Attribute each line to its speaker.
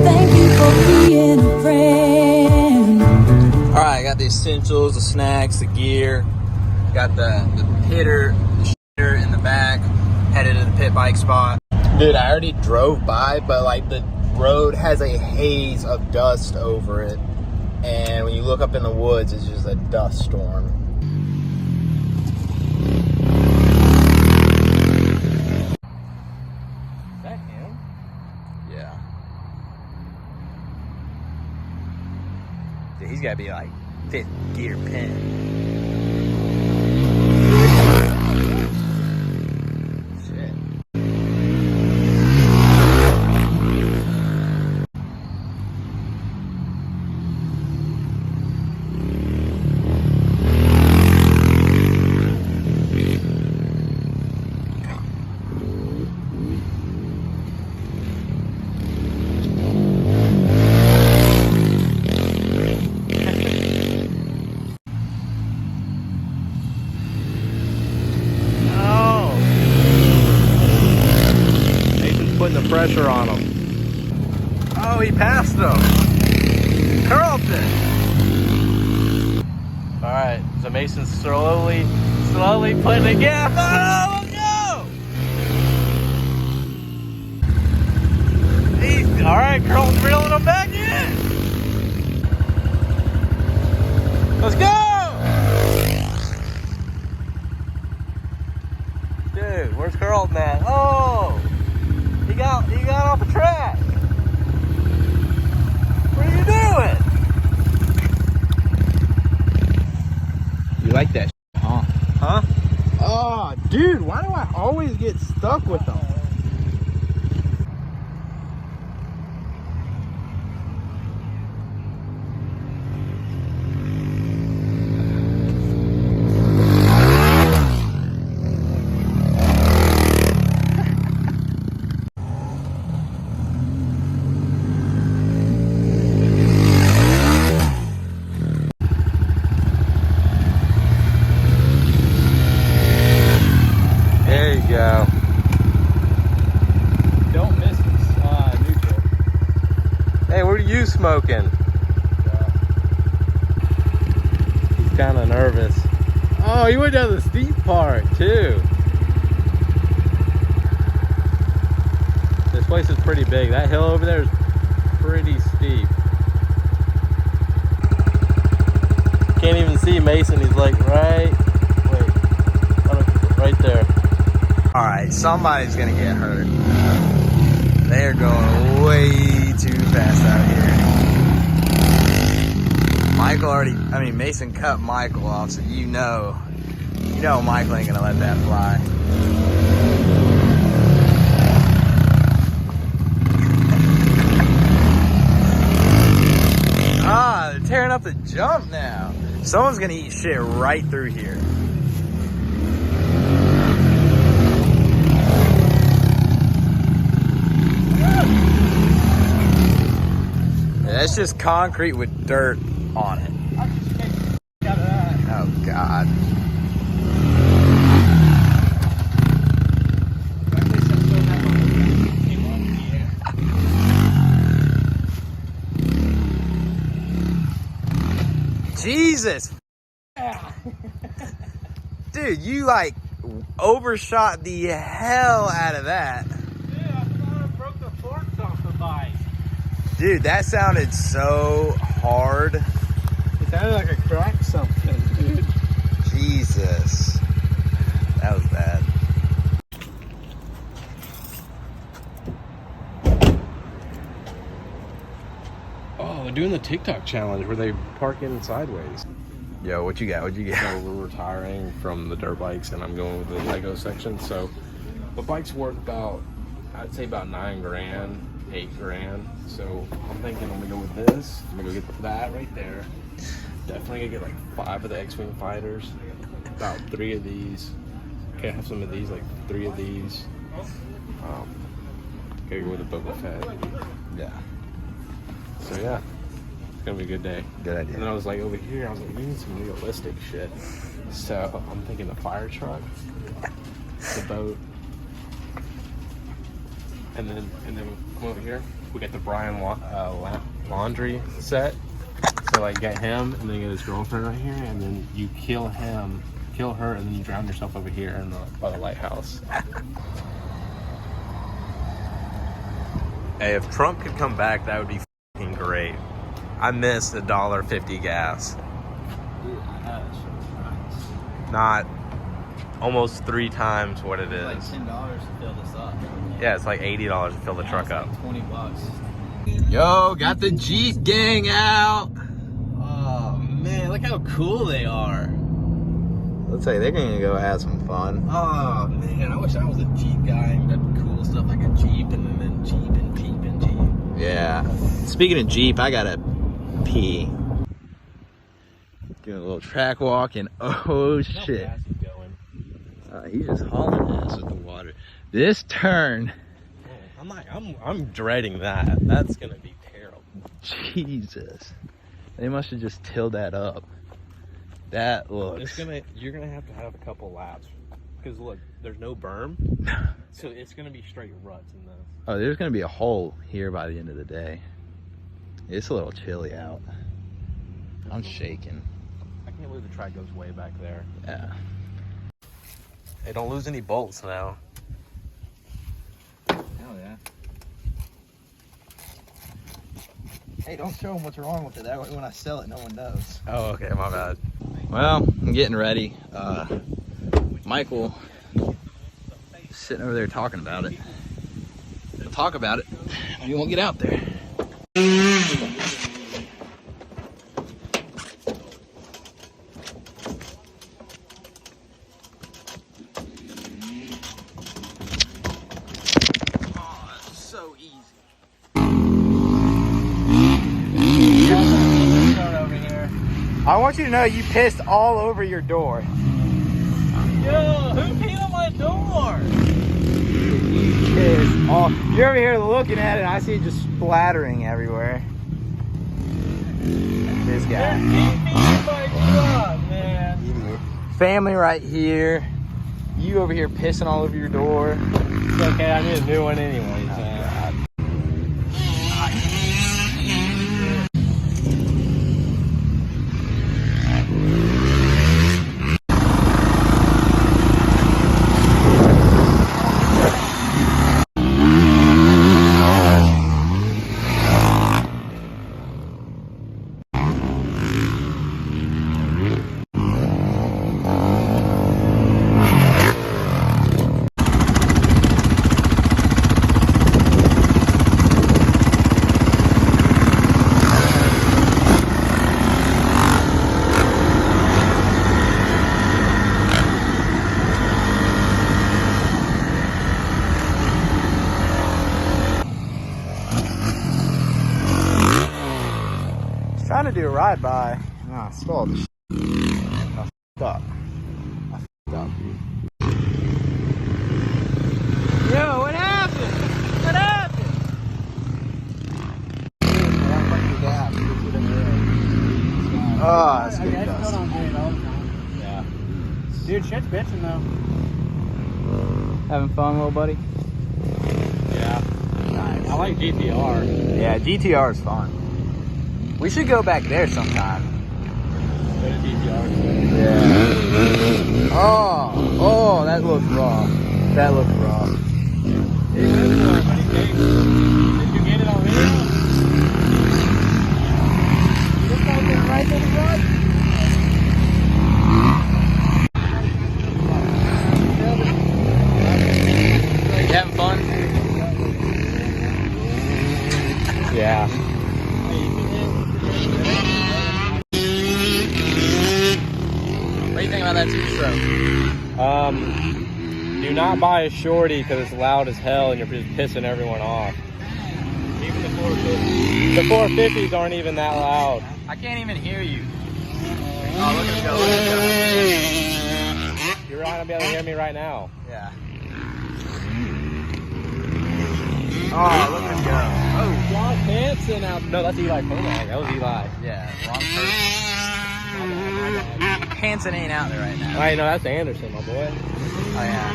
Speaker 1: Thank you for being a friend.
Speaker 2: All right, I got the essentials, the snacks, the gear. Got the hitter, the shitter in the back. Headed to the pit bike spot. Dude, I already drove by, but like the road has a haze of dust over it. And when you look up in the woods, it's just a dust storm. Is that him? Yeah. Dude, he's gotta be like fifth gear pin. Putting the pressure on him. Oh, he passed him. Carlton. All right, so Mason's slowly putting the gap. Oh, let's go! All right, Carlton's reeling him back in. Let's go! Dude, where's Carlton at? Oh! He got off the track. What are you doing? You like that huh? Huh? Oh, dude, why do I always get stuck with them? Go. Don't miss this neutral. Hey, what are you smoking? He's kind of nervous. Oh, you went down the steep part too. This place is pretty big. That hill over there is pretty steep. Can't even see Mason. He's like right there. All right, somebody's gonna get hurt. They are going way too fast out here. Mason cut Michael off, so you know Michael ain't gonna let that fly. They're tearing up the jump now. Someone's gonna eat shit right through here. That's just concrete with dirt on it. Oh, God. Jesus. Dude, you like overshot the hell out of that. Dude, that sounded so hard.
Speaker 3: It sounded like I cracked something, dude.
Speaker 2: Jesus. That was bad.
Speaker 3: Oh, they're doing the TikTok challenge where they park in sideways.
Speaker 2: Yo, what you got? What you got?
Speaker 3: So we're retiring from the dirt bikes and I'm going with the Lego section. So the bike's worth about, I'd say about $9,000. $8,000. So I'm thinking I'm gonna go with this. I'm gonna go get that right there. Definitely gonna get like 5 of the X-Wing fighters. About 3 of these. Okay, I have some of these, like 3 of these. Gotta go with the Boba Fett.
Speaker 2: Yeah.
Speaker 3: So yeah, it's gonna be a good day.
Speaker 2: Good idea.
Speaker 3: And then I was like over here, I was like, we need some realistic shit. So I'm thinking the fire truck, the boat. And then come over here. We got the Brian laundry set. So like get him, and then you get his girlfriend right here, and then you kill him, kill her, and then you drown yourself over here in by the lighthouse. Hey, if Trump could come back, that would be fucking great. I missed $1.50 gas. Not almost 3 times what it is.
Speaker 2: It's like $10 to fill this up.
Speaker 3: Yeah, it's like $80 to fill the truck up.
Speaker 2: Like $20.
Speaker 3: Yo, got the Jeep gang out.
Speaker 2: Oh man, look how cool they are.
Speaker 4: Let's say they're gonna go have some fun.
Speaker 2: Oh man, I wish I was a Jeep guy and got cool stuff like a Jeep and then Jeep and Jeep and Jeep.
Speaker 4: Yeah. Speaking of Jeep, I gotta pee. Doing a little track walk and oh shit. He's just hauling ass with the water. This turn.
Speaker 3: I'm dreading that. That's gonna be terrible.
Speaker 4: Jesus. They must have just tilled that up. That looks.
Speaker 3: You're gonna have to have a couple laps. Because look, there's no berm. So it's gonna be straight ruts in this.
Speaker 4: Oh, there's gonna be a hole here by the end of the day. It's a little chilly out. I'm shaking.
Speaker 3: I can't believe the track goes way back there.
Speaker 4: Yeah.
Speaker 3: Hey, don't lose any bolts now.
Speaker 4: Hell yeah. Hey, don't show them what's wrong with it. That way when I sell it, no one knows.
Speaker 3: Oh, okay, my bad.
Speaker 4: Well, I'm getting ready. Michael is sitting over there talking about it. We'll talk about it. You won't get out there. I want you to know you pissed all over your door.
Speaker 2: Yo, who peed on my door?
Speaker 4: You pissed all. You're over here looking at it and I see it just splattering everywhere. This guy.
Speaker 2: Man.
Speaker 4: Family right here. You over here pissing all over your door.
Speaker 2: It's okay, I need a new one anyways.
Speaker 4: Trying to do a ride by. No, I stalled the shit. I f***ed up. I f***ed up.
Speaker 2: Yo, what happened? What happened?
Speaker 4: Oh, that's good
Speaker 2: I
Speaker 4: dust.
Speaker 2: on green all the time. Yeah. Dude, shit's bitching though.
Speaker 4: Having fun, little buddy?
Speaker 2: Yeah.
Speaker 4: Nice.
Speaker 2: I like GTR.
Speaker 4: Yeah, GTR is fun. We should go back there sometime.
Speaker 2: Go to GTR.
Speaker 4: Yeah. Oh, that looks raw. That looks raw.
Speaker 2: Did you get it on video? This guy's getting right to the front.
Speaker 4: You having fun? Yeah. What do you think about that two-stroke?
Speaker 2: Do not buy a shorty because it's loud as hell and you're just pissing everyone off. Even the 450s. The 450s aren't even that loud.
Speaker 4: I can't even hear you. Oh, look at it go, look at it go.
Speaker 2: You're not gonna be able to hear me right now.
Speaker 4: Yeah. Oh, look at it go. Oh,
Speaker 2: John Hanson out. No, that's Eli Konak. That was Eli.
Speaker 4: yeah, wrong person. Hanson ain't out there right now.
Speaker 2: I know that's Anderson, my boy.
Speaker 4: Oh, yeah.